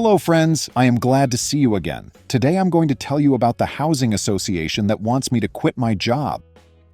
Hello friends, I am glad to see you again. Today I'm going to tell you about the housing association that wants me to quit my job.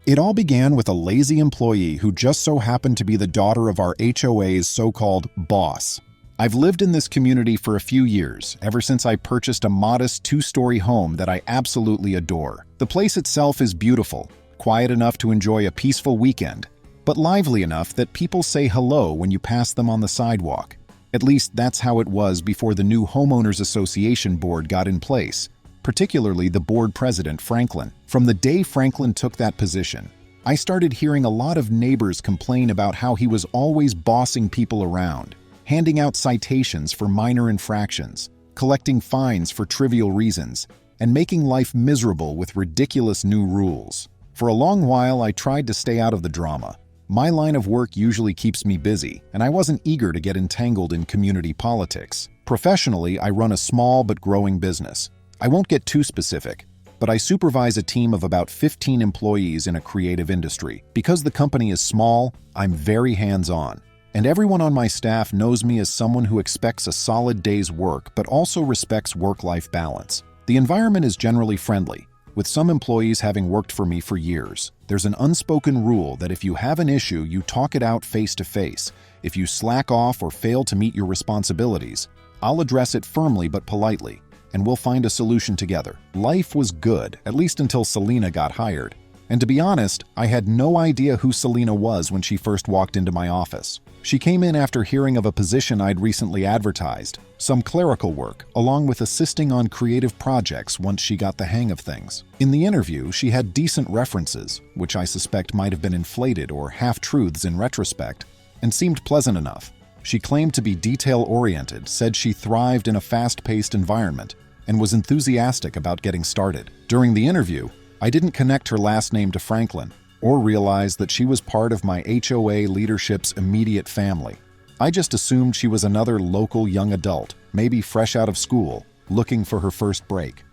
It all began with a lazy employee who just so happened to be the daughter of our HOA's so-called boss. I've lived in this community for a few years, ever since I purchased a modest 2-story home that I absolutely adore. The place itself is beautiful, quiet enough to enjoy a peaceful weekend, but lively enough that people say hello when you pass them on the sidewalk. At least that's how it was before the new Homeowners Association board got in place, particularly the board president, Franklin. From the day Franklin took that position, I started hearing a lot of neighbors complain about how he was always bossing people around, handing out citations for minor infractions, collecting fines for trivial reasons, and making life miserable with ridiculous new rules. For a long while, I tried to stay out of the drama. My line of work usually keeps me busy, and I wasn't eager to get entangled in community politics. Professionally, I run a small but growing business. I won't get too specific, but I supervise a team of about 15 employees in a creative industry. Because the company is small, I'm very hands-on, and everyone on my staff knows me as someone who expects a solid day's work but also respects work-life balance. The environment is generally friendly, with some employees having worked for me for years. There's an unspoken rule that if you have an issue, you talk it out face to face. If you slack off or fail to meet your responsibilities, I'll address it firmly but politely, and we'll find a solution together. Life was good, at least until Selena got hired. And to be honest, I had no idea who Selena was when she first walked into my office. She came in after hearing of a position I'd recently advertised, some clerical work, along with assisting on creative projects once she got the hang of things. In the interview, she had decent references, which I suspect might have been inflated or half-truths in retrospect, and seemed pleasant enough. She claimed to be detail-oriented, said she thrived in a fast-paced environment, and was enthusiastic about getting started. During the interview, I didn't connect her last name to Franklin, or realize that she was part of my HOA leadership's immediate family. I just assumed she was another local young adult, maybe fresh out of school, looking for her first break.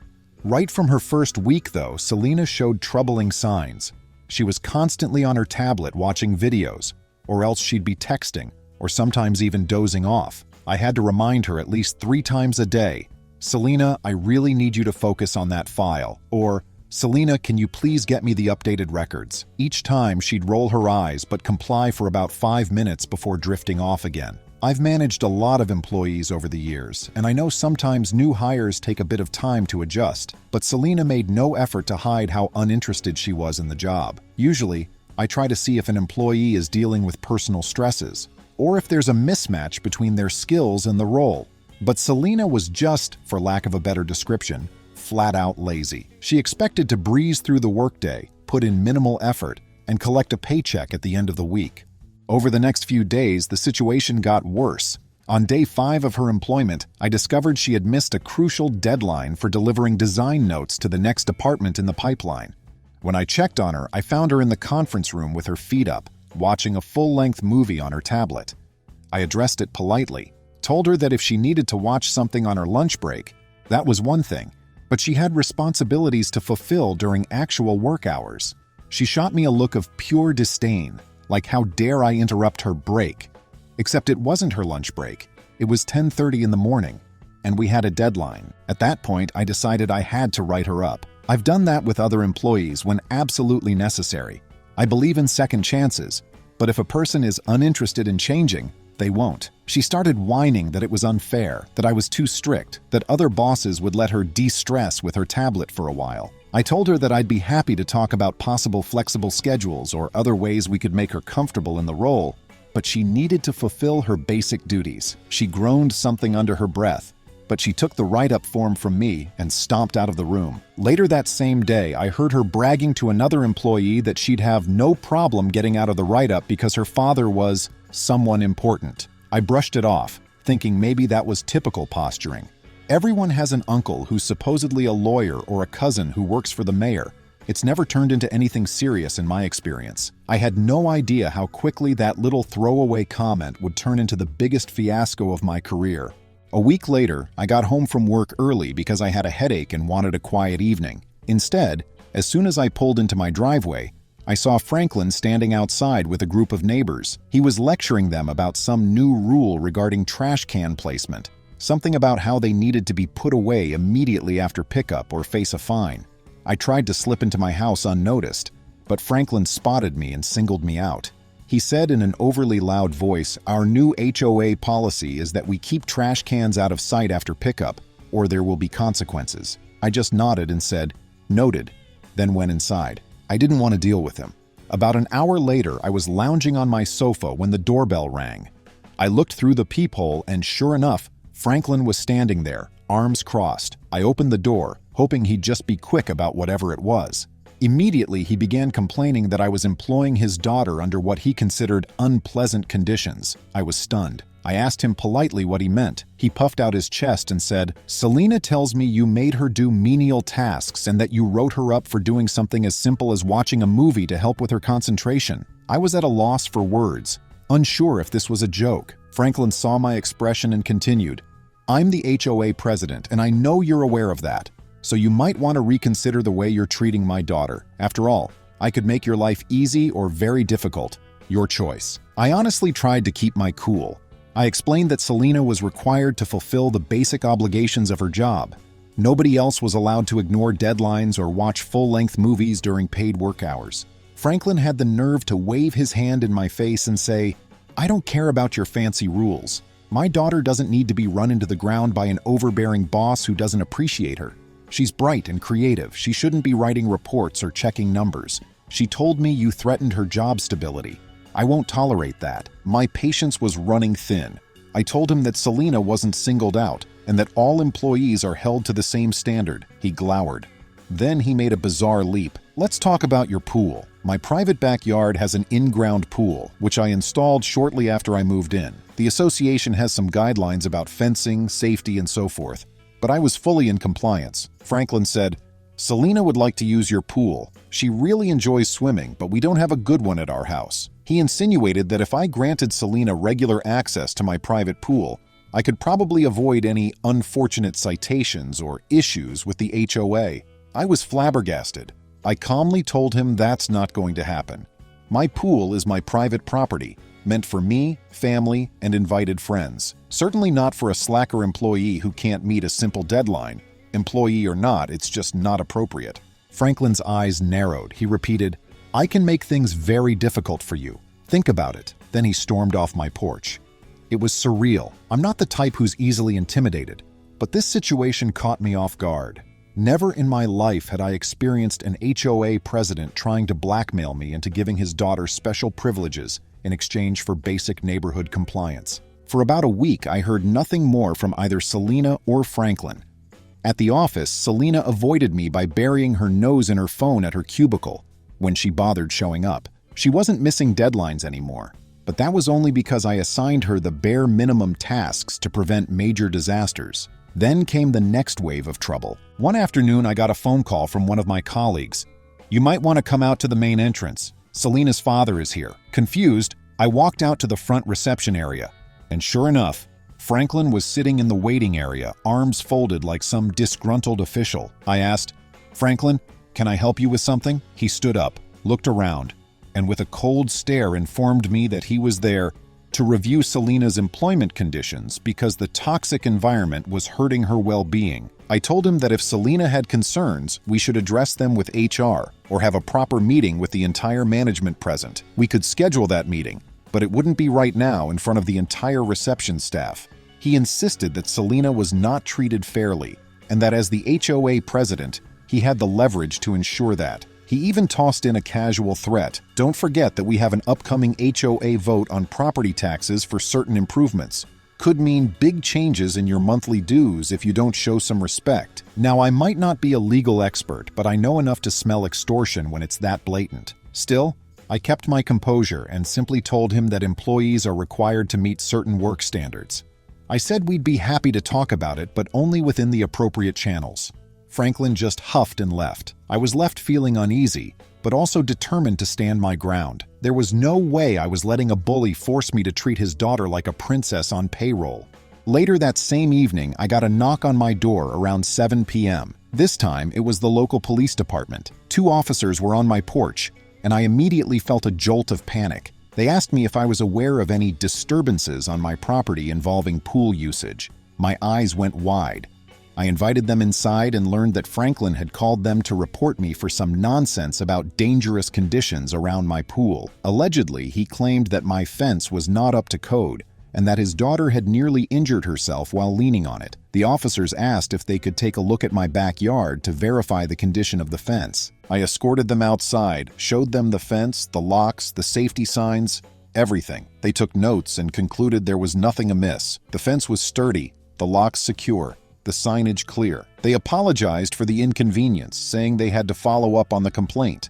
Right from her first week, though, Selena showed troubling signs. She was constantly on her tablet watching videos, or else she'd be texting, or sometimes even dozing off. I had to remind her at least 3 times a day, "Selena, I really need you to focus on that file," or "Selena, can you please get me the updated records?" Each time she'd roll her eyes but comply for about 5 minutes before drifting off again. I've managed a lot of employees over the years, and I know sometimes new hires take a bit of time to adjust, but Selena made no effort to hide how uninterested she was in the job. Usually, I try to see if an employee is dealing with personal stresses, or if there's a mismatch between their skills and the role. But Selena was just, for lack of a better description, flat-out lazy. She expected to breeze through the workday, put in minimal effort, and collect a paycheck at the end of the week. Over the next few days, the situation got worse. On day 5 of her employment, I discovered she had missed a crucial deadline for delivering design notes to the next department in the pipeline. When I checked on her, I found her in the conference room with her feet up, watching a full-length movie on her tablet. I addressed it politely, told her that if she needed to watch something on her lunch break, that was one thing, but she had responsibilities to fulfill during actual work hours. She shot me a look of pure disdain, like how dare I interrupt her break. Except it wasn't her lunch break. It was 10:30 in the morning, and we had a deadline. At that point, I decided I had to write her up. I've done that with other employees when absolutely necessary. I believe in second chances, but if a person is uninterested in changing, they won't. She started whining that it was unfair, that I was too strict, that other bosses would let her de-stress with her tablet for a while. I told her that I'd be happy to talk about possible flexible schedules or other ways we could make her comfortable in the role, but she needed to fulfill her basic duties. She groaned something under her breath, but she took the write-up form from me and stomped out of the room. Later that same day, I heard her bragging to another employee that she'd have no problem getting out of the write-up because her father was someone important. I brushed it off, thinking maybe that was typical posturing. Everyone has an uncle who's supposedly a lawyer or a cousin who works for the mayor. It's never turned into anything serious in my experience. I had no idea how quickly that little throwaway comment would turn into the biggest fiasco of my career. A week later, I got home from work early because I had a headache and wanted a quiet evening. Instead, as soon as I pulled into my driveway, I saw Franklin standing outside with a group of neighbors. He was lecturing them about some new rule regarding trash can placement. Something about how they needed to be put away immediately after pickup or face a fine. I tried to slip into my house unnoticed, but Franklin spotted me and singled me out. He said in an overly loud voice, "Our new HOA policy is that we keep trash cans out of sight after pickup, or there will be consequences." I just nodded and said, "Noted," then went inside. I didn't want to deal with him. About an hour later, I was lounging on my sofa when the doorbell rang. I looked through the peephole and sure enough, Franklin was standing there, arms crossed. I opened the door, hoping he'd just be quick about whatever it was. Immediately, he began complaining that I was employing his daughter under what he considered unpleasant conditions. I was stunned. I asked him politely what he meant. He puffed out his chest and said, "Selena tells me you made her do menial tasks and that you wrote her up for doing something as simple as watching a movie to help with her concentration." I was at a loss for words, unsure if this was a joke. Franklin saw my expression and continued, "I'm the HOA president, and I know you're aware of that. So you might want to reconsider the way you're treating my daughter. After all, I could make your life easy or very difficult. Your choice." I honestly tried to keep my cool. I explained that Selena was required to fulfill the basic obligations of her job. Nobody else was allowed to ignore deadlines or watch full-length movies during paid work hours. Franklin had the nerve to wave his hand in my face and say, "I don't care about your fancy rules. My daughter doesn't need to be run into the ground by an overbearing boss who doesn't appreciate her. She's bright and creative. She shouldn't be writing reports or checking numbers. She told me you threatened her job stability. I won't tolerate that." My patience was running thin. I told him that Selena wasn't singled out and that all employees are held to the same standard. He glowered. Then he made a bizarre leap. "Let's talk about your pool. My private backyard has an in-ground pool, which I installed shortly after I moved in. The association has some guidelines about fencing, safety, and so forth, but I was fully in compliance." Franklin said, "Selena would like to use your pool. She really enjoys swimming, but we don't have a good one at our house." He insinuated that if I granted Selena regular access to my private pool, I could probably avoid any unfortunate citations or issues with the HOA. I was flabbergasted. I calmly told him that's not going to happen. My pool is my private property, meant for me, family, and invited friends. Certainly not for a slacker employee who can't meet a simple deadline. Employee or not, it's just not appropriate. Franklin's eyes narrowed. He repeated, "I can make things very difficult for you. Think about it." Then he stormed off my porch. It was surreal. I'm not the type who's easily intimidated, but this situation caught me off guard. Never in my life had I experienced an HOA president trying to blackmail me into giving his daughter special privileges in exchange for basic neighborhood compliance. For about a week, I heard nothing more from either Selena or Franklin. At the office, Selena avoided me by burying her nose in her phone at her cubicle when she bothered showing up. She wasn't missing deadlines anymore, but that was only because I assigned her the bare minimum tasks to prevent major disasters. Then came the next wave of trouble. One afternoon, I got a phone call from one of my colleagues. "You might want to come out to the main entrance. Selena's father is here." Confused, I walked out to the front reception area, and sure enough, Franklin was sitting in the waiting area, arms folded like some disgruntled official. I asked, "Franklin, can I help you with something?" He stood up, looked around, and with a cold stare informed me that he was there to review Selena's employment conditions because the toxic environment was hurting her well-being. I told him that if Selena had concerns, we should address them with HR or have a proper meeting with the entire management present. We could schedule that meeting, but it wouldn't be right now in front of the entire reception staff. He insisted that Selena was not treated fairly, and that as the HOA president, he had the leverage to ensure that. He even tossed in a casual threat. "Don't forget that we have an upcoming HOA vote on property taxes for certain improvements. Could mean big changes in your monthly dues if you don't show some respect." Now, I might not be a legal expert, but I know enough to smell extortion when it's that blatant. Still, I kept my composure and simply told him that employees are required to meet certain work standards. I said we'd be happy to talk about it, but only within the appropriate channels. Franklin just huffed and left. I was left feeling uneasy, but also determined to stand my ground. There was no way I was letting a bully force me to treat his daughter like a princess on payroll. Later that same evening, I got a knock on my door around 7 p.m. This time, it was the local police department. 2 officers were on my porch, and I immediately felt a jolt of panic. They asked me if I was aware of any disturbances on my property involving pool usage. My eyes went wide. I invited them inside and learned that Franklin had called them to report me for some nonsense about dangerous conditions around my pool. Allegedly, he claimed that my fence was not up to code and that his daughter had nearly injured herself while leaning on it. The officers asked if they could take a look at my backyard to verify the condition of the fence. I escorted them outside, showed them the fence, the locks, the safety signs, everything. They took notes and concluded there was nothing amiss. The fence was sturdy, the locks secure, the signage clear. They apologized for the inconvenience, saying they had to follow up on the complaint.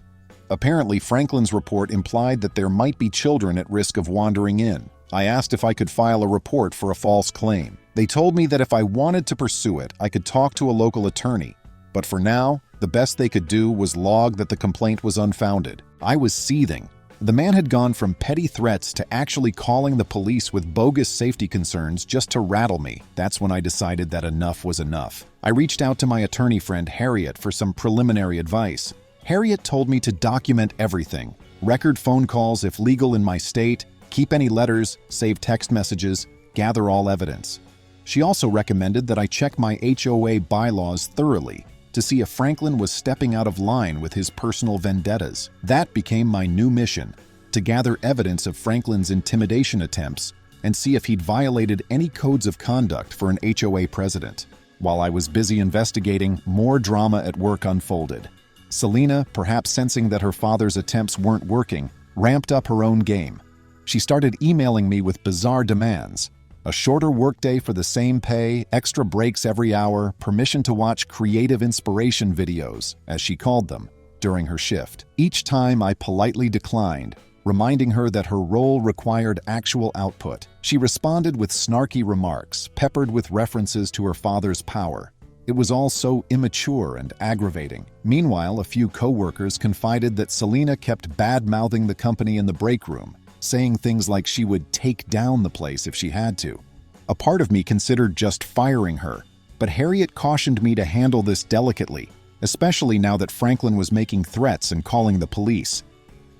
Apparently, Franklin's report implied that there might be children at risk of wandering in. I asked if I could file a report for a false claim. They told me that if I wanted to pursue it, I could talk to a local attorney. But for now, the best they could do was log that the complaint was unfounded. I was seething. The man had gone from petty threats to actually calling the police with bogus safety concerns just to rattle me. That's when I decided that enough was enough. I reached out to my attorney friend Harriet for some preliminary advice. Harriet told me to document everything, record phone calls if legal in my state, keep any letters, save text messages, gather all evidence. She also recommended that I check my HOA bylaws thoroughly to see if Franklin was stepping out of line with his personal vendettas. That became my new mission, to gather evidence of Franklin's intimidation attempts and see if he'd violated any codes of conduct for an HOA president. While I was busy investigating, more drama at work unfolded. Selena, perhaps sensing that her father's attempts weren't working, ramped up her own game. She started emailing me with bizarre demands. A shorter workday for the same pay, extra breaks every hour, permission to watch creative inspiration videos, as she called them, during her shift. Each time I politely declined, reminding her that her role required actual output. She responded with snarky remarks, peppered with references to her father's power. It was all so immature and aggravating. Meanwhile, a few co-workers confided that Selena kept bad-mouthing the company in the break room, saying things like she would take down the place if she had to. A part of me considered just firing her, but Harriet cautioned me to handle this delicately, especially now that Franklin was making threats and calling the police.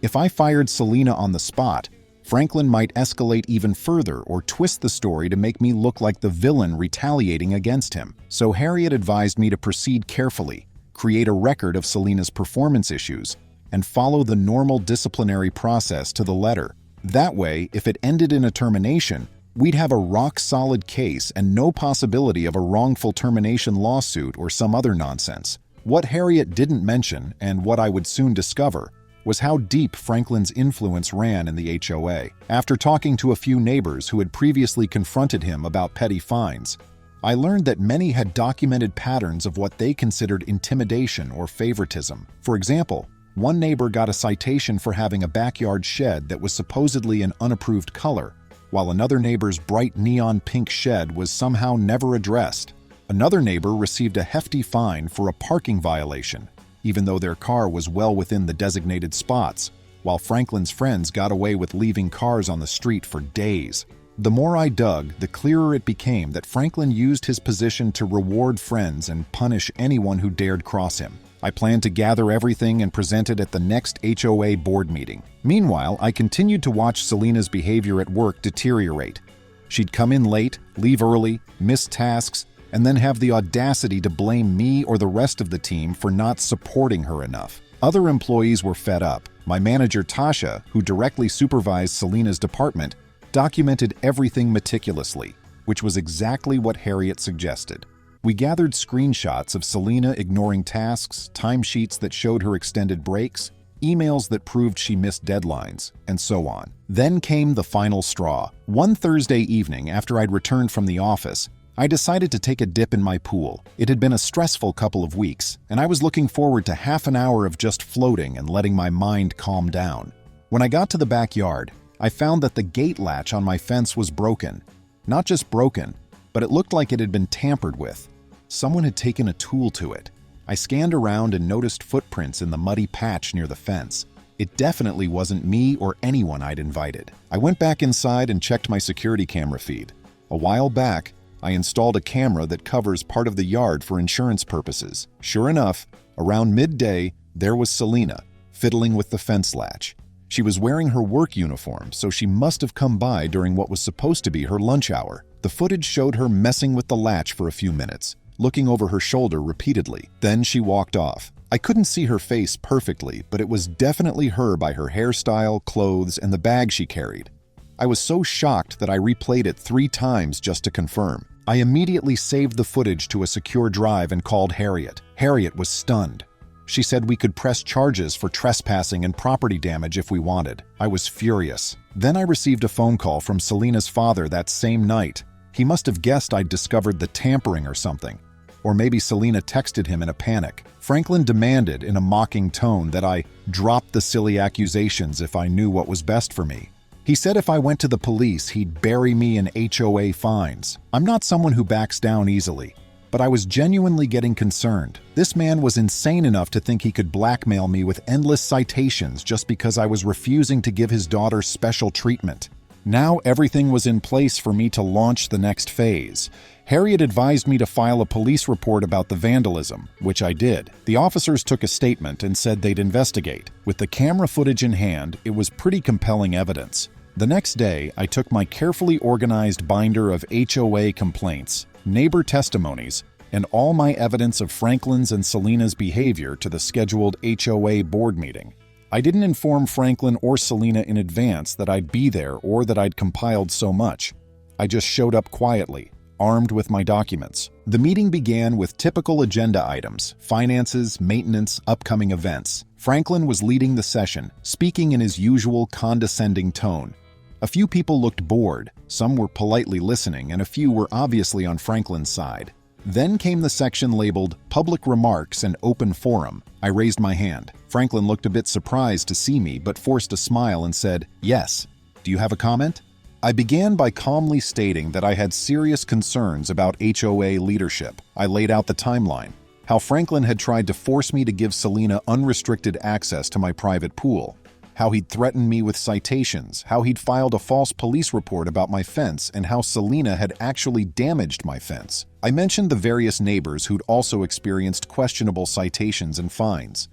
If I fired Selena on the spot, Franklin might escalate even further or twist the story to make me look like the villain retaliating against him. So Harriet advised me to proceed carefully, create a record of Selena's performance issues, and follow the normal disciplinary process to the letter. That way, if it ended in a termination, we'd have a rock-solid case and no possibility of a wrongful termination lawsuit or some other nonsense. What Harriet didn't mention, and what I would soon discover, was how deep Franklin's influence ran in the HOA. After talking to a few neighbors who had previously confronted him about petty fines, I learned that many had documented patterns of what they considered intimidation or favoritism. For example, one neighbor got a citation for having a backyard shed that was supposedly an unapproved color, while another neighbor's bright neon pink shed was somehow never addressed. Another neighbor received a hefty fine for a parking violation, even though their car was well within the designated spots, while Franklin's friends got away with leaving cars on the street for days. The more I dug, the clearer it became that Franklin used his position to reward friends and punish anyone who dared cross him. I planned to gather everything and present it at the next HOA board meeting. Meanwhile, I continued to watch Selena's behavior at work deteriorate. She'd come in late, leave early, miss tasks, and then have the audacity to blame me or the rest of the team for not supporting her enough. Other employees were fed up. My manager, Tasha, who directly supervised Selena's department, documented everything meticulously, which was exactly what Harriet suggested. We gathered screenshots of Selena ignoring tasks, timesheets that showed her extended breaks, emails that proved she missed deadlines, and so on. Then came the final straw. One Thursday evening, after I'd returned from the office, I decided to take a dip in my pool. It had been a stressful couple of weeks, and I was looking forward to half an hour of just floating and letting my mind calm down. When I got to the backyard, I found that the gate latch on my fence was broken. Not just broken, but it looked like it had been tampered with. Someone had taken a tool to it. I scanned around and noticed footprints in the muddy patch near the fence. It definitely wasn't me or anyone I'd invited. I went back inside and checked my security camera feed. A while back, I installed a camera that covers part of the yard for insurance purposes. Sure enough, around midday, there was Selena, fiddling with the fence latch. She was wearing her work uniform, so she must have come by during what was supposed to be her lunch hour. The footage showed her messing with the latch for a few minutes, looking over her shoulder repeatedly. Then she walked off. I couldn't see her face perfectly, but it was definitely her by her hairstyle, clothes, and the bag she carried. I was so shocked that I replayed it 3 times just to confirm. I immediately saved the footage to a secure drive and called Harriet. Harriet was stunned. She said we could press charges for trespassing and property damage if we wanted. I was furious. Then I received a phone call from Selena's father that same night. He must have guessed I'd discovered the tampering or something. Or maybe Selena texted him in a panic. Franklin demanded in a mocking tone that I drop the silly accusations if I knew what was best for me. He said if I went to the police, he'd bury me in HOA fines. I'm not someone who backs down easily, but I was genuinely getting concerned. This man was insane enough to think he could blackmail me with endless citations just because I was refusing to give his daughter special treatment. Now everything was in place for me to launch the next phase. Harriet advised me to file a police report about the vandalism, which I did. The officers took a statement and said they'd investigate. With the camera footage in hand, it was pretty compelling evidence. The next day, I took my carefully organized binder of HOA complaints, neighbor testimonies, and all my evidence of Franklin's and Selena's behavior to the scheduled HOA board meeting. I didn't inform Franklin or Selena in advance that I'd be there or that I'd compiled so much. I just showed up quietly, armed with my documents. The meeting began with typical agenda items: finances, maintenance, upcoming events. Franklin was leading the session, speaking in his usual condescending tone. A few people looked bored, some were politely listening, and a few were obviously on Franklin's side. Then came the section labeled Public Remarks and Open Forum. I raised my hand. Franklin looked a bit surprised to see me, but forced a smile and said, "Yes. Do you have a comment?" I began by calmly stating that I had serious concerns about HOA leadership. I laid out the timeline, how Franklin had tried to force me to give Selena unrestricted access to my private pool, how he'd threatened me with citations, how he'd filed a false police report about my fence, and how Selena had actually damaged my fence. I mentioned the various neighbors who'd also experienced questionable citations and fines.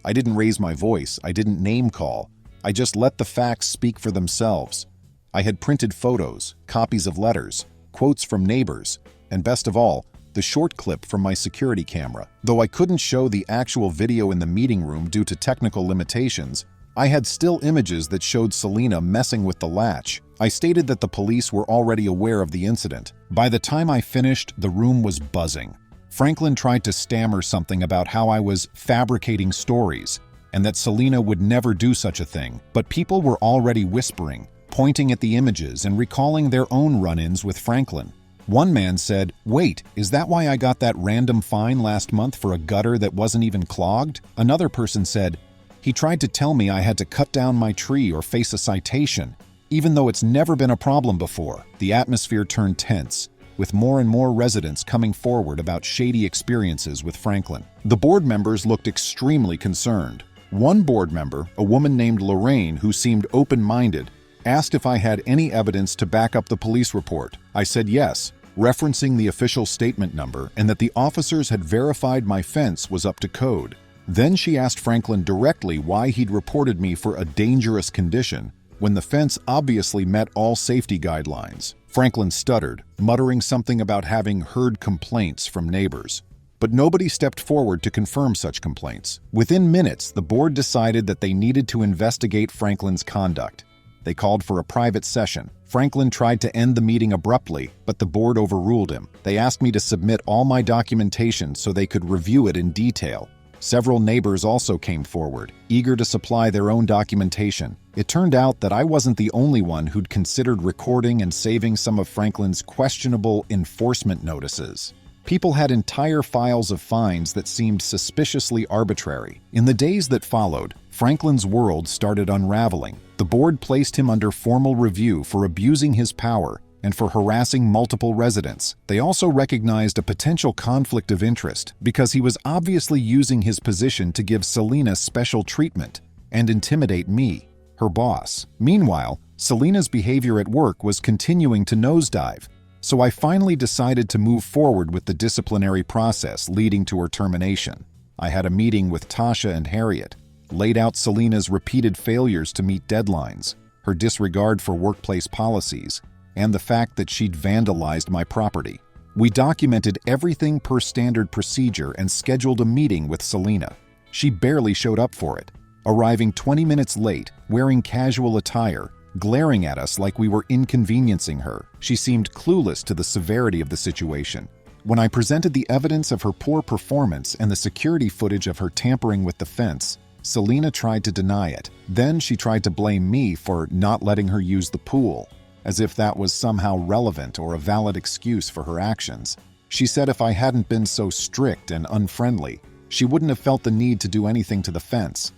I didn't raise my voice, I didn't name-call, I just let the facts speak for themselves. I had printed photos, copies of letters, quotes from neighbors, and best of all, the short clip from my security camera. Though I couldn't show the actual video in the meeting room due to technical limitations, I had still images that showed Selena messing with the latch. I stated that the police were already aware of the incident. By the time I finished, the room was buzzing. Franklin tried to stammer something about how I was fabricating stories, and that Selena would never do such a thing, but people were already whispering, pointing at the images and recalling their own run-ins with Franklin. One man said, "Wait, is that why I got that random fine last month for a gutter that wasn't even clogged?" Another person said, "He tried to tell me I had to cut down my tree or face a citation, even though it's never been a problem before." The atmosphere turned tense, with more and more residents coming forward about shady experiences with Franklin. The board members looked extremely concerned. One board member, a woman named Lorraine who seemed open-minded, asked if I had any evidence to back up the police report. I said yes, referencing the official statement number and that the officers had verified my fence was up to code. Then she asked Franklin directly why he'd reported me for a dangerous condition when the fence obviously met all safety guidelines. Franklin stuttered, muttering something about having heard complaints from neighbors. But nobody stepped forward to confirm such complaints. Within minutes, the board decided that they needed to investigate Franklin's conduct. They called for a private session. Franklin tried to end the meeting abruptly, but the board overruled him. They asked me to submit all my documentation so they could review it in detail. Several neighbors also came forward, eager to supply their own documentation. It turned out that I wasn't the only one who'd considered recording and saving some of Franklin's questionable enforcement notices. People had entire files of fines that seemed suspiciously arbitrary. In the days that followed, Franklin's world started unraveling. The board placed him under formal review for abusing his power and for harassing multiple residents. They also recognized a potential conflict of interest because he was obviously using his position to give Selena special treatment and intimidate me, her boss. Meanwhile, Selena's behavior at work was continuing to nosedive, so I finally decided to move forward with the disciplinary process leading to her termination. I had a meeting with Tasha and Harriet. laid out Selena's repeated failures to meet deadlines, her disregard for workplace policies, and the fact that she'd vandalized my property. We documented everything per standard procedure and scheduled a meeting with Selena. She barely showed up for it, arriving 20 minutes late, wearing casual attire, glaring at us like we were inconveniencing her. She seemed clueless to the severity of the situation. When I presented the evidence of her poor performance and the security footage of her tampering with the fence, Selena tried to deny it. Then she tried to blame me for not letting her use the pool, as if that was somehow relevant or a valid excuse for her actions. She said if I hadn't been so strict and unfriendly, she wouldn't have felt the need to do anything to the fence.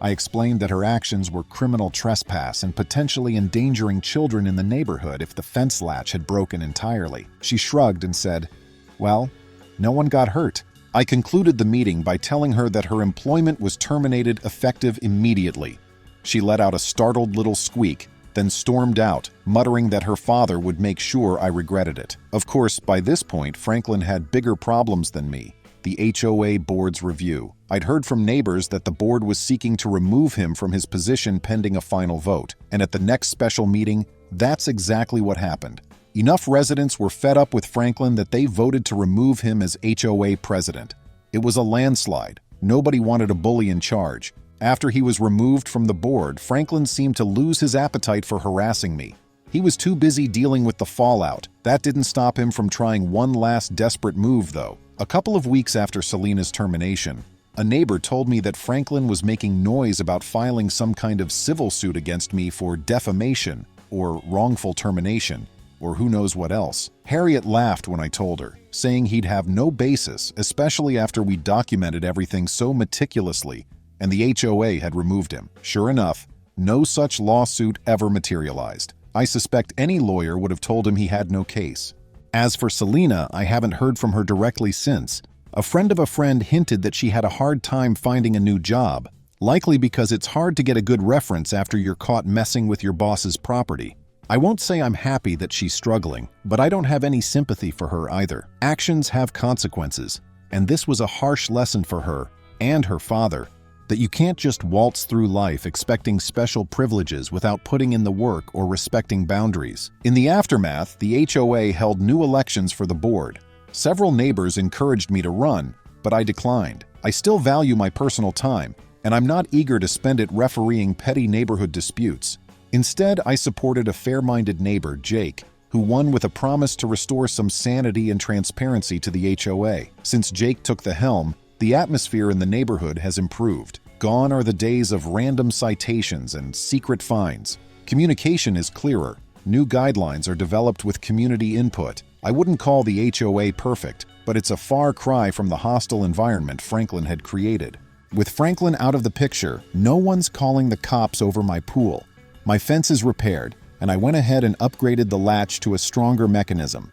I explained that her actions were criminal trespass and potentially endangering children in the neighborhood if the fence latch had broken entirely. She shrugged and said, "Well, no one got hurt." I concluded the meeting by telling her that her employment was terminated effective immediately. She let out a startled little squeak, then stormed out, muttering that her father would make sure I regretted it. Of course, by this point, Franklin had bigger problems than me: the HOA board's review. I'd heard from neighbors that the board was seeking to remove him from his position pending a final vote, and at the next special meeting, that's exactly what happened. Enough residents were fed up with Franklin that they voted to remove him as HOA president. It was a landslide. Nobody wanted a bully in charge. After he was removed from the board, Franklin seemed to lose his appetite for harassing me. He was too busy dealing with the fallout. That didn't stop him from trying one last desperate move, though. A couple of weeks after Selena's termination, a neighbor told me that Franklin was making noise about filing some kind of civil suit against me for defamation or wrongful termination, or who knows what else. Harriet laughed when I told her, saying he'd have no basis, especially after we documented everything so meticulously, and the HOA had removed him. Sure enough, no such lawsuit ever materialized. I suspect any lawyer would have told him he had no case. As for Selena, I haven't heard from her directly since. A friend of a friend hinted that she had a hard time finding a new job, likely because it's hard to get a good reference after you're caught messing with your boss's property. I won't say I'm happy that she's struggling, but I don't have any sympathy for her either. Actions have consequences, and this was a harsh lesson for her and her father, that you can't just waltz through life expecting special privileges without putting in the work or respecting boundaries. In the aftermath, the HOA held new elections for the board. Several neighbors encouraged me to run, but I declined. I still value my personal time, and I'm not eager to spend it refereeing petty neighborhood disputes. Instead, I supported a fair-minded neighbor, Jake, who won with a promise to restore some sanity and transparency to the HOA. Since Jake took the helm, the atmosphere in the neighborhood has improved. Gone are the days of random citations and secret fines. Communication is clearer. New guidelines are developed with community input. I wouldn't call the HOA perfect, but it's a far cry from the hostile environment Franklin had created. With Franklin out of the picture, no one's calling the cops over my pool. My fence is repaired, and I went ahead and upgraded the latch to a stronger mechanism.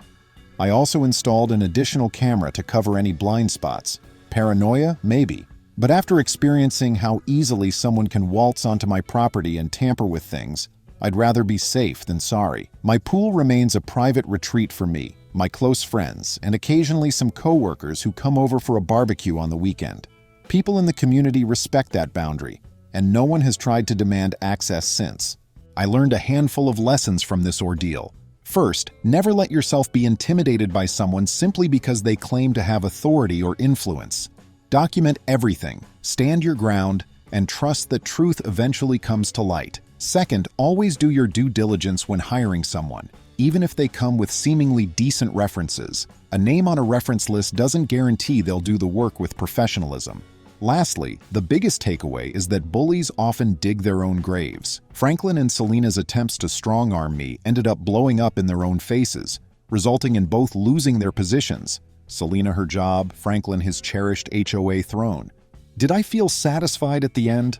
I also installed an additional camera to cover any blind spots. Paranoia? Maybe. But after experiencing how easily someone can waltz onto my property and tamper with things, I'd rather be safe than sorry. My pool remains a private retreat for me, my close friends, and occasionally some coworkers who come over for a barbecue on the weekend. People in the community respect that boundary, and no one has tried to demand access since. I learned a handful of lessons from this ordeal. First, never let yourself be intimidated by someone simply because they claim to have authority or influence. Document everything, stand your ground, and trust that truth eventually comes to light. Second, always do your due diligence when hiring someone, even if they come with seemingly decent references. A name on a reference list doesn't guarantee they'll do the work with professionalism. Lastly, the biggest takeaway is that bullies often dig their own graves. Franklin and Selena's attempts to strong-arm me ended up blowing up in their own faces, resulting in both losing their positions. Selena her job, Franklin his cherished HOA throne. Did I feel satisfied at the end?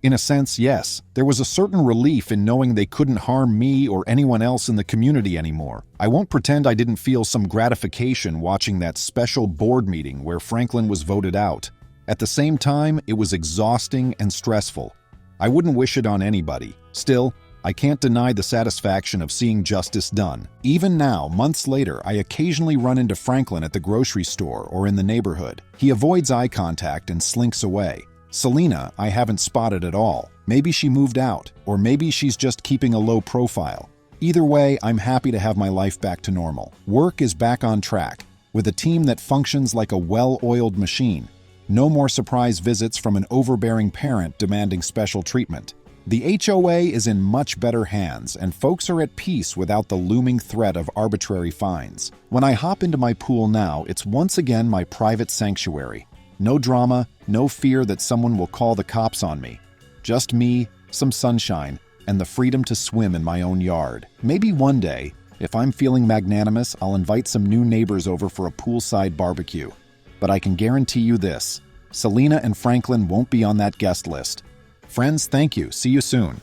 In a sense, yes. There was a certain relief in knowing they couldn't harm me or anyone else in the community anymore. I won't pretend I didn't feel some gratification watching that special board meeting where Franklin was voted out. At the same time, it was exhausting and stressful. I wouldn't wish it on anybody. Still, I can't deny the satisfaction of seeing justice done. Even now, months later, I occasionally run into Franklin at the grocery store or in the neighborhood. He avoids eye contact and slinks away. Selena, I haven't spotted at all. Maybe she moved out, or maybe she's just keeping a low profile. Either way, I'm happy to have my life back to normal. Work is back on track, with a team that functions like a well-oiled machine. No more surprise visits from an overbearing parent demanding special treatment. The HOA is in much better hands, and folks are at peace without the looming threat of arbitrary fines. When I hop into my pool now, it's once again my private sanctuary. No drama, no fear that someone will call the cops on me. Just me, some sunshine, and the freedom to swim in my own yard. Maybe one day, if I'm feeling magnanimous, I'll invite some new neighbors over for a poolside barbecue. But I can guarantee you this, Selena and Franklin won't be on that guest list. Friends, thank you. See you soon.